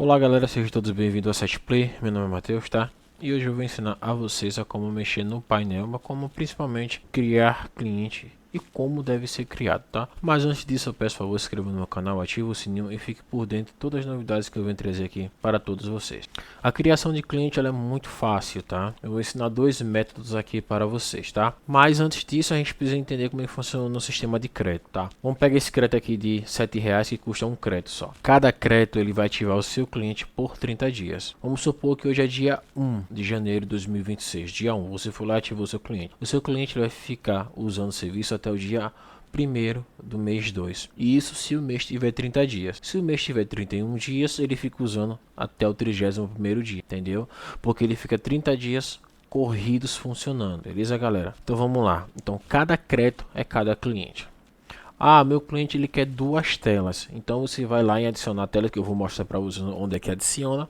Olá galera, sejam todos bem-vindos ao Setplay, meu nome é Matheus, tá? E hoje eu vou ensinar a vocês a como mexer no painel, mas como principalmente criar cliente e como deve ser criado, tá? Mas antes disso eu peço por favor, se inscreva no meu canal, ative o sininho e fique por dentro de todas as novidades que eu venho trazer aqui para todos vocês. A criação de cliente ela é muito fácil, tá? Eu vou ensinar dois métodos aqui para vocês, tá? Mas antes disso a gente precisa entender como é que funciona no sistema de crédito, tá? Vamos pegar esse crédito aqui de R$7 que custa um crédito só. Cada crédito ele vai ativar o seu cliente por 30 dias. Vamos supor que hoje é dia 1 de janeiro de 2026, dia 1, você foi lá e ativou o seu cliente. O seu cliente vai ficar usando o serviço até o dia 1º do mês 2. E isso se o mês tiver 30 dias. Se o mês tiver 31 dias, ele fica usando até o 31º dia, entendeu? Porque ele fica 30 dias corridos funcionando, beleza galera? Então vamos lá. Então cada crédito é cada cliente. Ah, meu cliente ele quer duas telas. Então você vai lá em adicionar tela, que eu vou mostrar para vocês onde é que adiciona.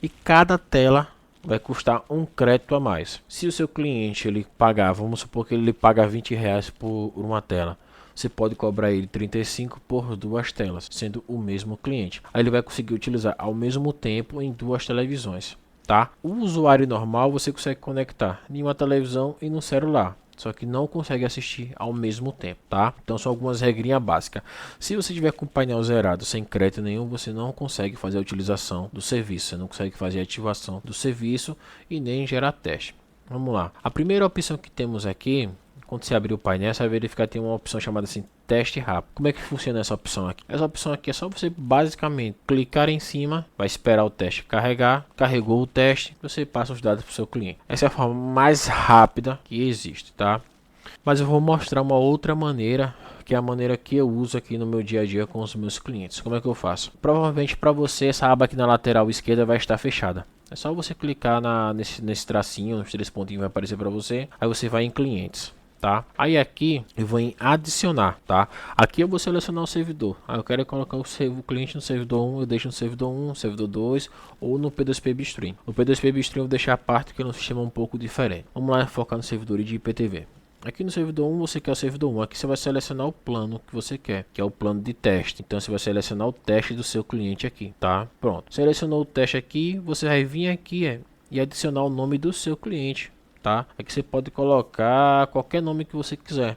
E cada tela vai custar um crédito a mais. Se o seu cliente ele pagar, vamos supor que ele paga R$20 por uma tela. Você pode cobrar ele 35 por duas telas, sendo o mesmo cliente. Aí ele vai conseguir utilizar ao mesmo tempo em duas televisões, tá? O usuário normal você consegue conectar em uma televisão e no celular. Só que não consegue assistir ao mesmo tempo, tá? Então são algumas regrinhas básicas. Se você tiver com o painel zerado, sem crédito nenhum, você não consegue fazer a utilização do serviço. Você não consegue fazer a ativação do serviço e nem gerar teste. Vamos lá. A primeira opção que temos aqui, quando você abrir o painel, você vai verificar que tem uma opção chamada assim, teste rápido. Como é que funciona essa opção aqui? Essa opção aqui é só você basicamente clicar em cima, vai esperar o teste carregar, carregou o teste, você passa os dados para o seu cliente. Essa é a forma mais rápida que existe, tá? Mas eu vou mostrar uma outra maneira, que é a maneira que eu uso aqui no meu dia a dia com os meus clientes. Como é que eu faço? Provavelmente para você essa aba aqui na lateral esquerda vai estar fechada. É só você clicar nesse tracinho, nos três pontinhos vai aparecer para você. Aí você vai em clientes. Tá? Aí aqui eu vou em adicionar, tá? Aqui eu vou selecionar o servidor. Aí eu quero colocar o cliente no servidor 1, eu deixo no servidor 1, servidor 2 ou no P2P Bitstream. O P2P Bitstream eu vou deixar a parte que é um sistema um pouco diferente. Vamos lá focar no servidor de IPTV. Aqui no servidor 1 você quer o servidor 1, aqui você vai selecionar o plano que você quer, que é o plano de teste. Então você vai selecionar o teste do seu cliente aqui, tá? Pronto. Selecionou o teste aqui, você vai vir aqui e adicionar o nome do seu cliente. Tá? Aqui você pode colocar qualquer nome que você quiser.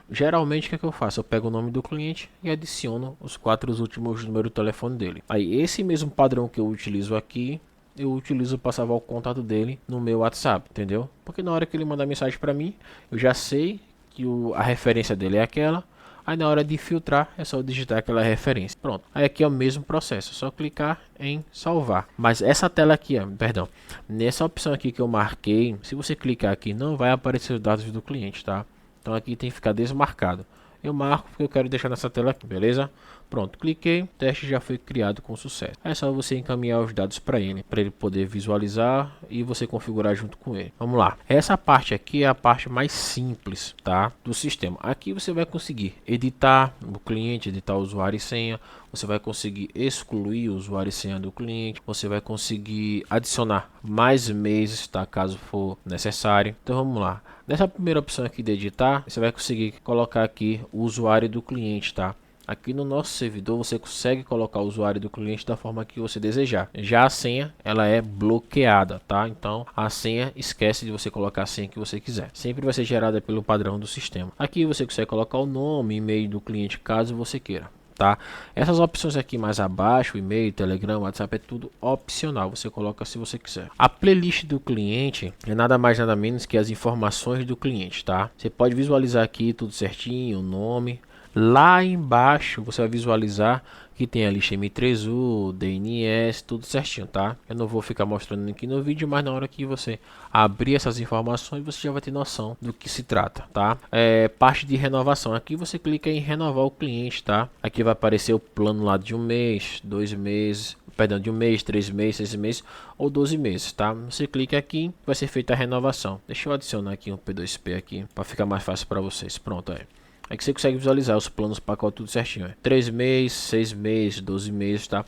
Geralmente o que eu faço? Eu pego o nome do cliente e adiciono os 4 últimos números do telefone dele. Aí esse mesmo padrão que eu utilizo aqui, eu utilizo para salvar o contato dele no meu WhatsApp, entendeu? Porque na hora que ele mandar mensagem para mim, eu já sei que a referência dele é aquela. Aí na hora de filtrar é só digitar aquela referência. Pronto. Aí aqui é o mesmo processo, é só clicar em salvar. Mas essa tela aqui, perdão, nessa opção aqui que eu marquei, se você clicar aqui não vai aparecer os dados do cliente, tá? Então aqui tem que ficar desmarcado. Eu marco porque eu quero deixar nessa tela aqui, beleza? Pronto, cliquei, o teste já foi criado com sucesso. É só você encaminhar os dados para ele poder visualizar e você configurar junto com ele. Vamos lá. Essa parte aqui é a parte mais simples, tá? Do sistema. Aqui você vai conseguir editar o cliente, editar o usuário e senha. Você vai conseguir excluir o usuário e senha do cliente. Você vai conseguir adicionar mais meses, tá? Caso for necessário. Então vamos lá. Nessa primeira opção aqui de editar, você vai conseguir colocar aqui o usuário do cliente, tá? Aqui no nosso servidor você consegue colocar o usuário do cliente da forma que você desejar. Já a senha, ela é bloqueada, tá? Então a senha, esquece de você colocar a senha que você quiser. Sempre vai ser gerada pelo padrão do sistema. Aqui você consegue colocar o nome, e-mail do cliente, caso você queira. Tá? Essas opções aqui mais abaixo, e-mail, Telegram, WhatsApp, é tudo opcional, você coloca se você quiser. A playlist do cliente é nada mais nada menos que as informações do cliente, tá? Você pode visualizar aqui tudo certinho, o nome. Lá embaixo você vai visualizar que tem a lista M3U, DNS, tudo certinho, tá? Eu não vou ficar mostrando aqui no vídeo, mas na hora que você abrir essas informações, você já vai ter noção do que se trata, tá? Parte de renovação. Aqui você clica em renovar o cliente, tá? Aqui vai aparecer o plano lá de 1 mês, 2 meses, perdão, de 1 mês, 3 meses, 6 meses ou 12 meses, tá? Você clica aqui, vai ser feita a renovação. Deixa eu adicionar aqui um P2P aqui, para ficar mais fácil para vocês. Pronto, aí. Aqui você consegue visualizar os planos, pacote tudo certinho. 3 meses, 6 meses, 12 meses, tá?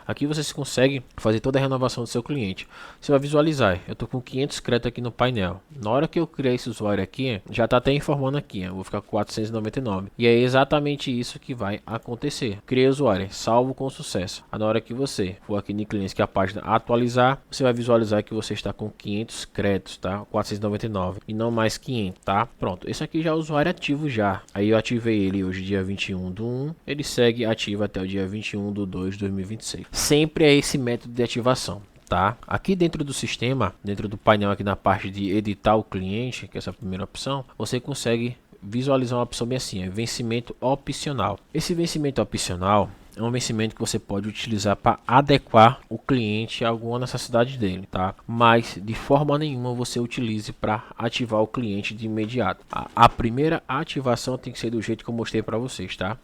Aqui você consegue fazer toda a renovação do seu cliente. Você vai visualizar, eu estou com 500 créditos aqui no painel. Na hora que eu criar esse usuário aqui, já está até informando aqui, eu vou ficar com 499. E é exatamente isso que vai acontecer. Criei o usuário, salvo com sucesso. Na hora que você for aqui em clientes, que a página atualizar, você vai visualizar que você está com 500 créditos, tá? 499 e não mais 500, tá? Pronto, esse aqui já é o usuário ativo já. Aí eu ativei ele hoje, dia 21/1. Ele segue ativo até o dia 21/2 de 2026. Sempre é esse método de ativação. Tá? Aqui dentro do sistema, dentro do painel aqui na parte de editar o cliente, que é essa primeira opção, você consegue visualizar uma opção bem assim, vencimento opcional. Esse vencimento opcional é um vencimento que você pode utilizar para adequar o cliente a alguma necessidade dele, tá? Mas de forma nenhuma você utilize para ativar o cliente de imediato. A primeira ativação tem que ser do jeito que eu mostrei para vocês, tá?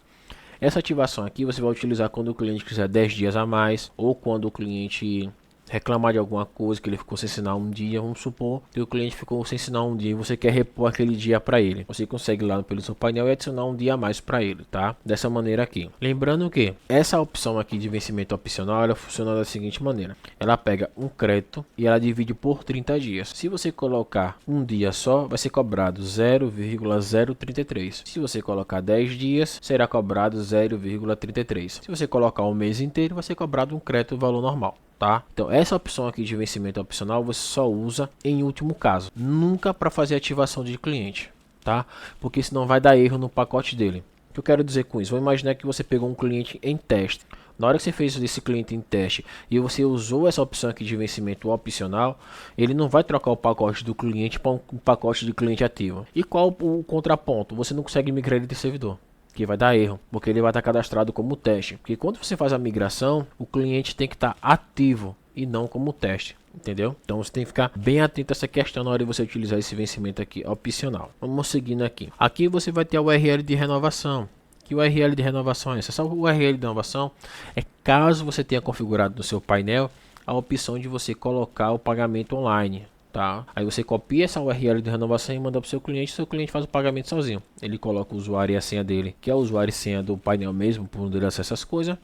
Essa ativação aqui você vai utilizar quando o cliente quiser 10 dias a mais ou quando o cliente reclamar de alguma coisa, que ele ficou sem sinal um dia. Vamos supor que o cliente ficou sem sinal um dia e você quer repor aquele dia para ele. Você consegue ir lá pelo seu painel e adicionar um dia a mais para ele, tá? Dessa maneira aqui. Lembrando que essa opção aqui de vencimento opcional, ela funciona da seguinte maneira. Ela pega um crédito e ela divide por 30 dias. Se você colocar um dia só, vai ser cobrado 0,033. Se você colocar 10 dias, será cobrado 0,33. Se você colocar um mês inteiro, vai ser cobrado um crédito valor normal. Tá? Então essa opção aqui de vencimento opcional você só usa em último caso, nunca para fazer ativação de cliente, tá? Porque senão vai dar erro no pacote dele. O que eu quero dizer com isso? Vamos imaginar que você pegou um cliente em teste. Na hora que você fez esse cliente em teste e você usou essa opção aqui de vencimento opcional, ele não vai trocar o pacote do cliente para um pacote de cliente ativo. E qual o contraponto? Você não consegue migrar ele de servidor, que vai dar erro, porque ele vai estar cadastrado como teste. Porque quando você faz a migração, o cliente tem que estar ativo e não como teste, entendeu? Então você tem que ficar bem atento a essa questão na hora de você utilizar esse vencimento aqui opcional. Vamos seguindo aqui. Aqui você vai ter a URL de renovação. Que o URL de renovação é essa? Só o URL de renovação é caso você tenha configurado no seu painel a opção de você colocar o pagamento online. Tá? Aí você copia essa URL de renovação e manda para o seu cliente faz o pagamento sozinho. Ele coloca o usuário e a senha dele, que é o usuário e senha do painel mesmo, por onde ele acessa essas coisas,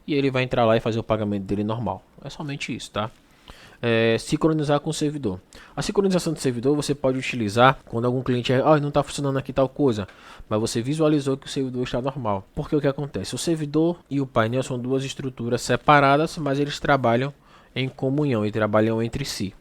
e ele vai entrar lá e fazer o pagamento dele normal. É somente isso, tá? Sincronizar com o servidor. A sincronização do servidor você pode utilizar quando algum cliente não está funcionando aqui tal coisa, mas você visualizou que o servidor está normal. Porque o que acontece? O servidor e o painel são duas estruturas separadas, mas eles trabalham em comunhão e trabalham entre si.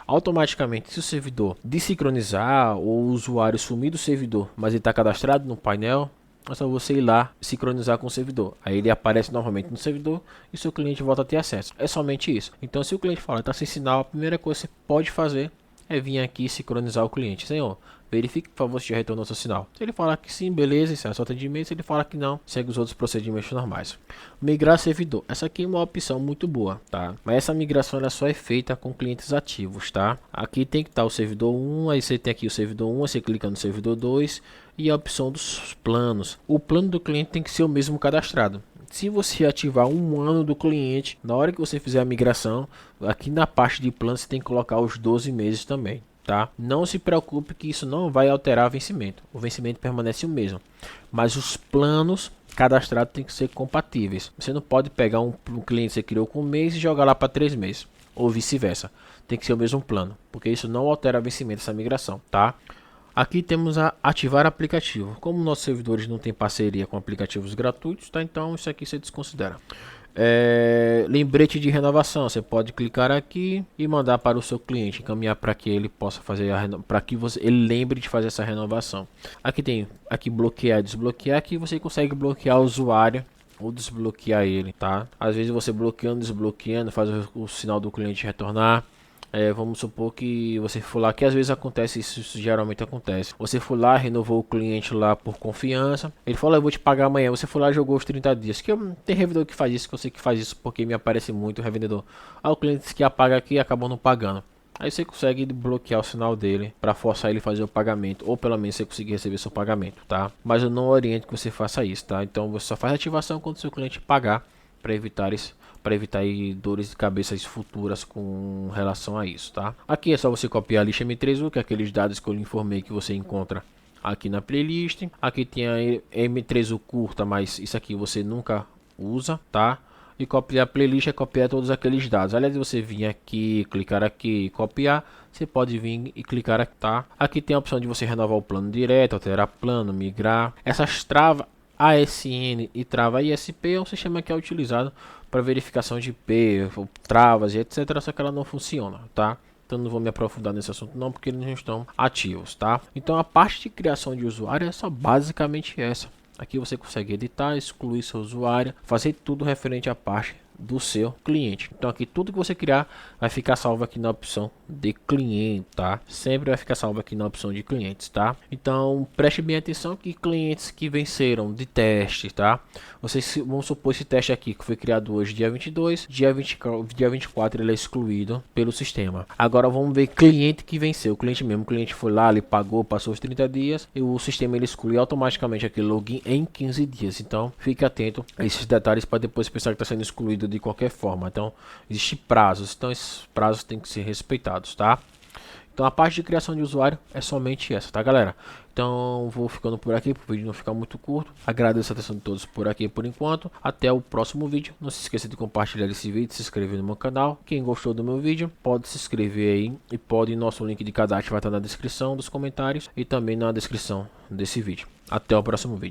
Automaticamente, se o servidor desincronizar ou o usuário sumir do servidor, mas ele está cadastrado no painel, é só você ir lá sincronizar com o servidor. Aí ele aparece novamente no servidor e seu cliente volta a ter acesso. É somente isso. Então, se o cliente fala está sem sinal, a primeira coisa que você pode fazer é vir aqui e sincronizar o cliente. Senhor, verifique por favor se já retornou seu sinal. Se ele falar que sim, beleza, isso é só atendimento. Se ele falar que não, segue os outros procedimentos normais. Migrar servidor. Essa aqui é uma opção muito boa, tá? Mas essa migração ela só é feita com clientes ativos, tá? Aqui tem que estar o servidor 1, aí você tem aqui o servidor 1, aí você clica no servidor 2 e a opção dos planos. O plano do cliente tem que ser o mesmo cadastrado. Se você ativar um ano do cliente, na hora que você fizer a migração, aqui na parte de plano você tem que colocar os 12 meses também, tá? Não se preocupe que isso não vai alterar o vencimento. O vencimento permanece o mesmo, mas os planos cadastrados têm que ser compatíveis. Você não pode pegar um cliente que você criou com um mês e jogar lá para 3 meses, ou vice-versa. Tem que ser o mesmo plano, porque isso não altera o vencimento dessa migração, tá? Aqui temos a ativar aplicativo. Como nossos servidores não têm parceria com aplicativos gratuitos, tá? Então isso aqui você desconsidera. Lembrete de renovação. Você pode clicar aqui e mandar para o seu cliente, encaminhar para que ele possa fazer para que ele lembre de fazer essa renovação. Aqui tem bloquear e desbloquear. Aqui você consegue bloquear o usuário ou desbloquear ele, tá? Às vezes você bloqueando, desbloqueando, faz o sinal do cliente retornar. Vamos supor que você for lá, que às vezes acontece isso geralmente acontece. Você for lá, renovou o cliente lá por confiança. Ele falou, eu vou te pagar amanhã. Você foi lá e jogou os 30 dias. Tem revendedor que faz isso, que eu sei que faz isso porque me aparece muito o revendedor. O cliente disse que ia pagar aqui e acabou não pagando. Aí você consegue bloquear o sinal dele para forçar ele a fazer o pagamento, ou pelo menos você conseguir receber seu pagamento, tá? Mas eu não oriento que você faça isso, tá? Então você só faz ativação quando seu cliente pagar, para evitar aí dores de cabeça futuras com relação a isso, tá? Aqui é só você copiar a lista M3U, que é aqueles dados que eu lhe informei que você encontra aqui na playlist. Aqui tem a M3U curta, mas isso aqui você nunca usa, tá? E copiar a playlist é copiar todos aqueles dados. Aliás, você vir aqui, clicar aqui e copiar, você pode vir e clicar aqui, tá? Aqui tem a opção de você renovar o plano direto, alterar plano, migrar. Essas travas ASN e trava ISP é um sistema que é utilizado para verificação de IP, travas e etc. Só que ela não funciona, tá? Então não vou me aprofundar nesse assunto não, porque eles não estão ativos, tá? Então a parte de criação de usuário é só basicamente essa. Aqui você consegue editar, excluir seu usuário, fazer tudo referente à parte do seu cliente. Então aqui tudo que você criar vai ficar salvo aqui na opção de cliente, tá? Sempre vai ficar salvo aqui na opção de clientes, tá? Então preste bem atenção que clientes que venceram de teste, tá? Vocês vão supor esse teste aqui que foi criado hoje dia 22, dia 24 ele é excluído pelo sistema. Agora vamos ver cliente que venceu, o cliente mesmo, o cliente foi lá, ele pagou, passou os 30 dias e o sistema ele exclui automaticamente aquele login em 15 dias. Então fique atento a esses detalhes para depois pensar que está sendo excluído de qualquer forma. Então existem prazos, então esses prazos têm que ser respeitados, tá? Então a parte de criação de usuário é somente essa, tá galera? Então vou ficando por aqui para o vídeo não ficar muito curto. Agradeço a atenção de todos por aqui por enquanto. Até o próximo vídeo. Não se esqueça de compartilhar esse vídeo, se inscrever no meu canal. Quem gostou do meu vídeo pode se inscrever aí e pode nosso link de cadastro vai estar na descrição dos comentários e também na descrição desse vídeo. Até o próximo vídeo.